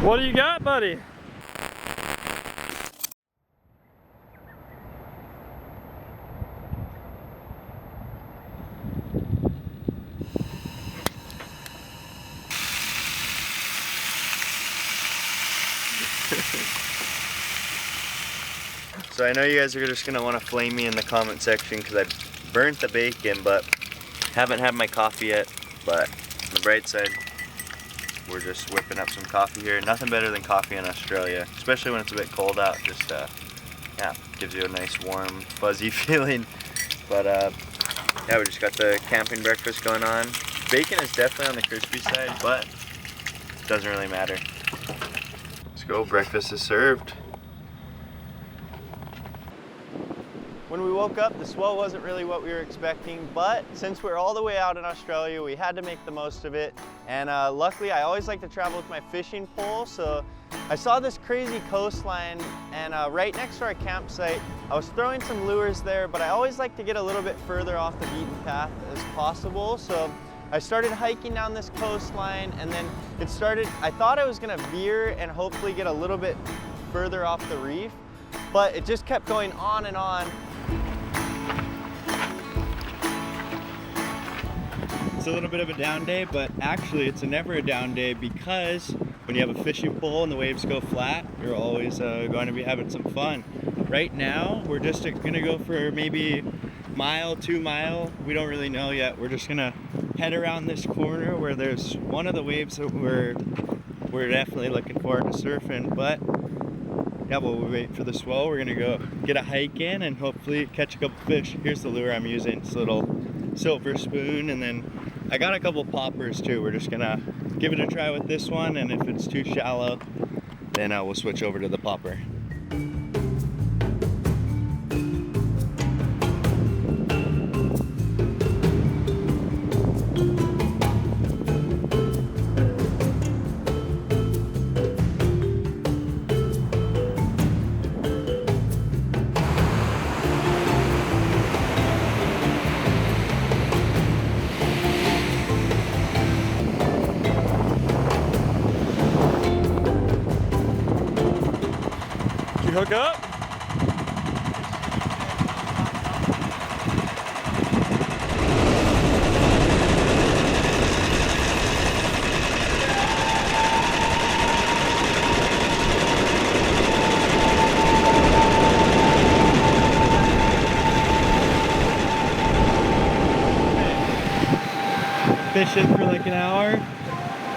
What do you got, buddy? So I know you guys are just gonna want to flame me in the comment section because I burnt the bacon, but haven't had my coffee yet. But on the bright side, we're just whipping up some coffee here. Nothing better than coffee in Australia, especially when it's a bit cold out. Just yeah, gives you a nice warm fuzzy feeling. But yeah, we just got the camping breakfast going on. Bacon is definitely on the crispy side, but it doesn't really matter. Let's go, breakfast is served. When we woke up, the swell wasn't really what we were expecting, but since we're all the way out in Australia, we had to make the most of it. And luckily, I always like to travel with my fishing pole, so I saw this crazy coastline, and right next to our campsite, I was throwing some lures there, but I always like to get a little bit further off the beaten path as possible. So I started hiking down this coastline, and then it started, I thought I was gonna veer and hopefully get a little bit further off the reef, but it just kept going on and on. It's a little bit of a down day, but actually it's never a down day because when you have a fishing pole and the waves go flat, you're always going to be having some fun. Right now, we're just gonna go for maybe mile, 2 mile. We don't really know yet. We're just gonna head around this corner where there's one of the waves that we're definitely looking forward to surfing, but yeah, while we wait for the swell, we're gonna go get a hike in and hopefully catch a couple fish. Here's the lure I'm using. It's a little silver spoon, and then I got a couple poppers too. We're just gonna give it a try with this one, and if it's too shallow, then we'll switch over to the popper. Hook up. Fishing for like an hour.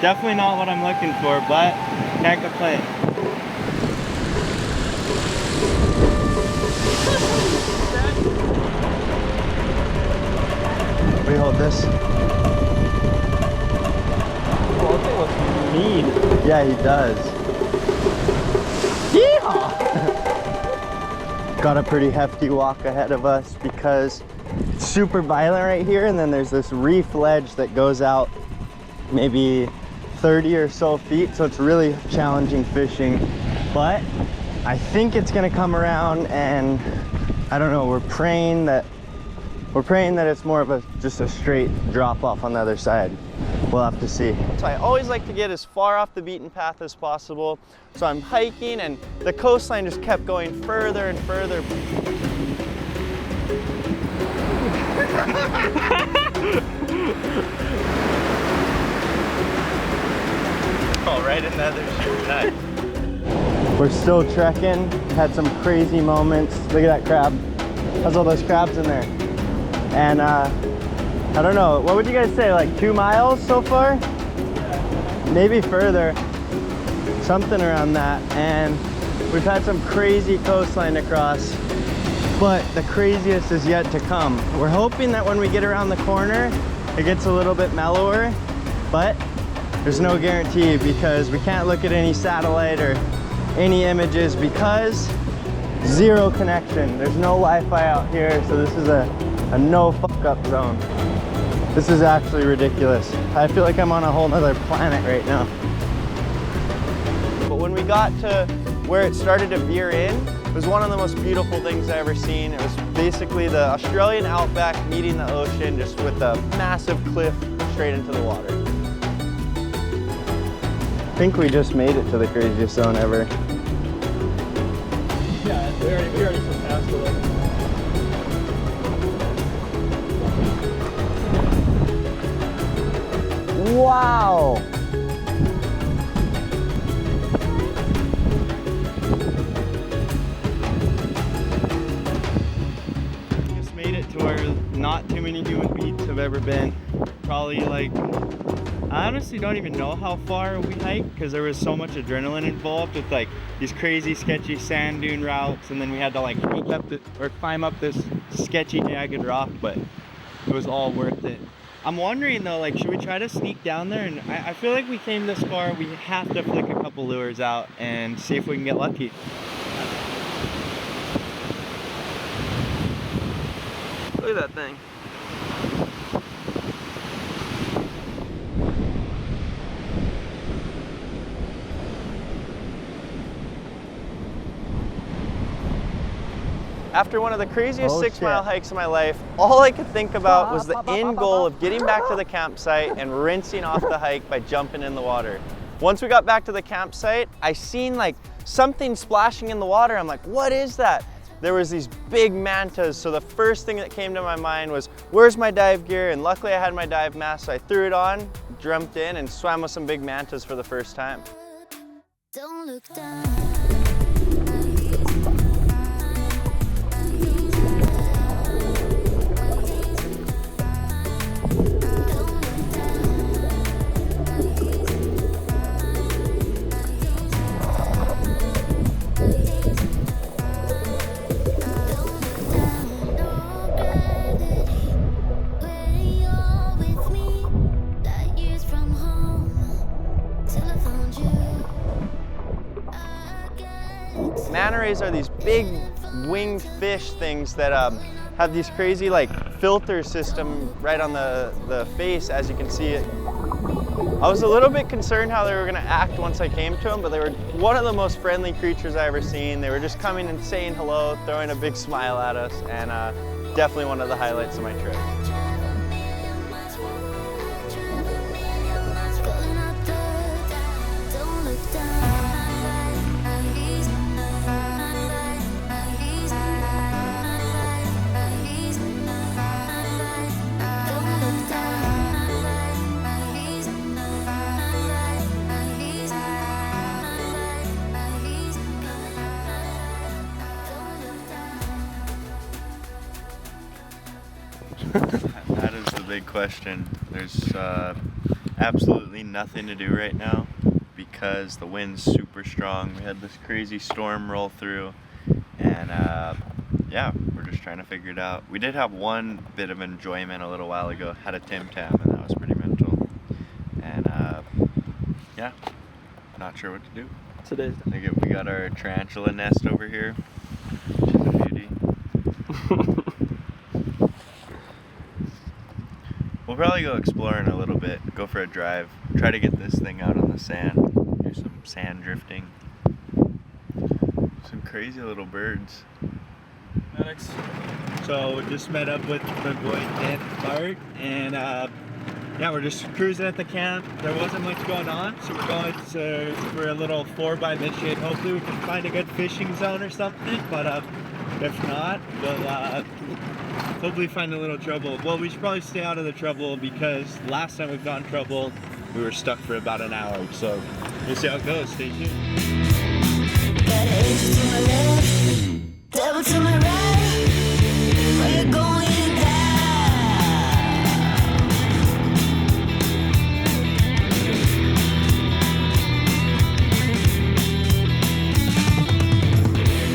Definitely not what I'm looking for, but can't complain. We hold this. Oh, look at what you need. Yeah, he does. Yeehaw! Got a pretty hefty walk ahead of us because it's super violent right here, and then there's this reef ledge that goes out maybe 30 or so feet, so it's really challenging fishing. But I think it's gonna come around, and I don't know, we're praying that it's more of just a straight drop off on the other side. We'll have to see. So I always like to get as far off the beaten path as possible. So I'm hiking, and the coastline just kept going further and further. Oh, right in the other shoe. Nice. We're still trekking, had some crazy moments. Look at that crab. How's all those crabs in there? And I don't know, what would you guys say, like 2 miles so far? Maybe further, something around that. And we've had some crazy coastline to cross, but the craziest is yet to come. We're hoping that when we get around the corner, it gets a little bit mellower, but there's no guarantee because we can't look at any satellite or any images because zero connection. There's no Wi-Fi out here, so this is a no fuck up zone. This is actually ridiculous. I feel like I'm on a whole nother planet right now. But when we got to where it started to veer in, it was one of the most beautiful things I've ever seen. It was basically the Australian Outback meeting the ocean, just with a massive cliff straight into the water. think we just made it to the craziest zone ever. Yeah, we already surpassed it. Wow! Just made it to where not too many human beings have ever been. Probably like, I honestly don't even know how far we hiked because there was so much adrenaline involved with like these crazy sketchy sand dune routes, and then we had to like hike up or climb up this sketchy jagged rock, but it was all worth it. I'm wondering though, like, should we try to sneak down there? And I feel like we came this far, we have to flick a couple lures out and see if we can get lucky. Look at that thing. After one of the craziest 6-mile hikes of my life, all I could think about was the end goal of getting back to the campsite and rinsing off the hike by jumping in the water. Once we got back to the campsite, I seen like something splashing in the water. I'm like, what is that? There was these big mantas, so the first thing that came to my mind was, where's my dive gear? And luckily I had my dive mask, so I threw it on, jumped in, and swam with some big mantas for the first time. Don't look down. Manta rays are these big winged fish things that have these crazy like filter system right on the face, as you can see it. I was a little bit concerned how they were gonna act once I came to them, but they were one of the most friendly creatures I ever seen. They were just coming and saying hello, throwing a big smile at us, and definitely one of the highlights of my trip. That is the big question. There's absolutely nothing to do right now because the wind's super strong. We had this crazy storm roll through, and yeah, we're just trying to figure it out. We did have one bit of enjoyment a little while ago, had a Tim Tam, and that was pretty mental. And yeah, not sure what to do. Today. We got our tarantula nest over here. She's a beauty. We'll probably go exploring a little bit, go for a drive, try to get this thing out on the sand, do some sand drifting. Some crazy little birds. Alex. So we just met up with the boy and Bart, and yeah, we're just cruising at the camp. There wasn't much going on, so we're going for a little 4x midshade. Hopefully we can find a good fishing zone or something, but if not, we'll hopefully find a little trouble. Well, we should probably stay out of the trouble because last time we got in trouble, we were stuck for about an hour. So we'll see how it goes. Stay tuned. Got angels to my left, devil to my right. We're going down.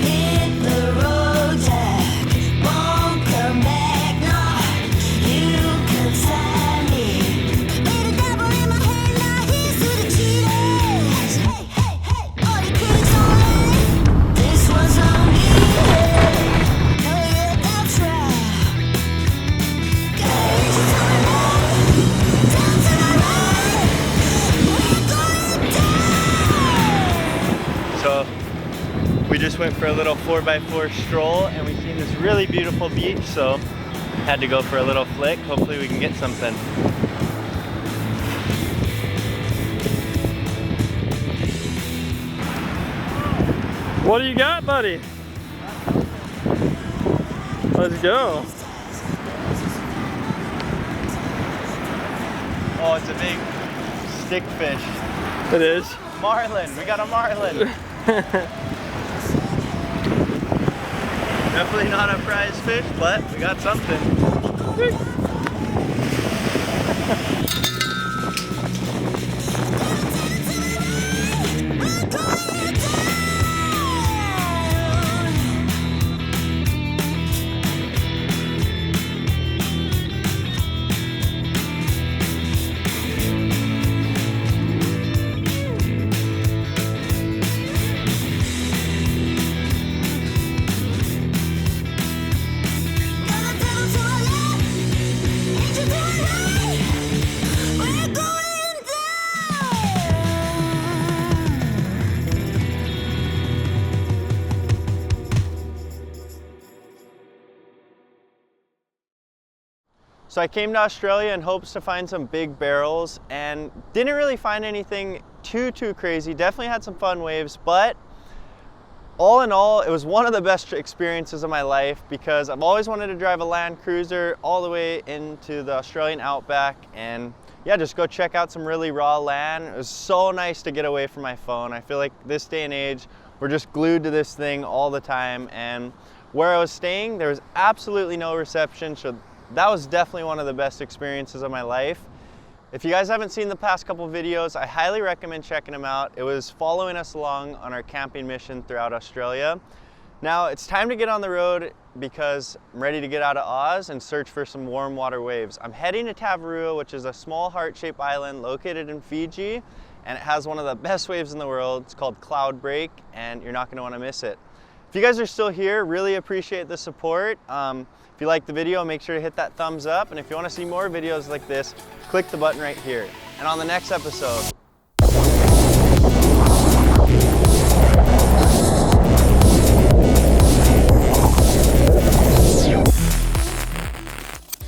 Hit the road, Jack. Won't come back, no. You can sign me. With the devil in my hand, now here's to the cheaters. Hey, hey, hey, all the kids on me. This one's on me. Hurry up, that's right. Got angels to my left, down to my right. We're going down. So we just went for a little 4x4 stroll, and we seen this really beautiful beach, so had to go for a little flick. Hopefully we can get something. What do you got, buddy? Let's go. Oh, it's a big stick fish. It is. Marlin, we got a marlin. Definitely not a prize fish, but we got something. So I came to Australia in hopes to find some big barrels and didn't really find anything too crazy. Definitely had some fun waves, but all in all, it was one of the best experiences of my life because I've always wanted to drive a Land Cruiser all the way into the Australian Outback and yeah, just go check out some really raw land. It was so nice to get away from my phone. I feel like this day and age, we're just glued to this thing all the time, and where I was staying, there was absolutely no reception, so that was definitely one of the best experiences of my life. If you guys haven't seen the past couple videos, I highly recommend checking them out. It was following us along on our camping mission throughout Australia. Now it's time to get on the road because I'm ready to get out of Oz and search for some warm water waves. I'm heading to Tavarua, which is a small heart-shaped island located in Fiji, and it has one of the best waves in the world. It's called Cloud Break, and you're not going to want to miss it. If you guys are still here, really appreciate the support. If you like the video, make sure to hit that thumbs up, and if you want to see more videos like this, click the button right here. And on the next episode,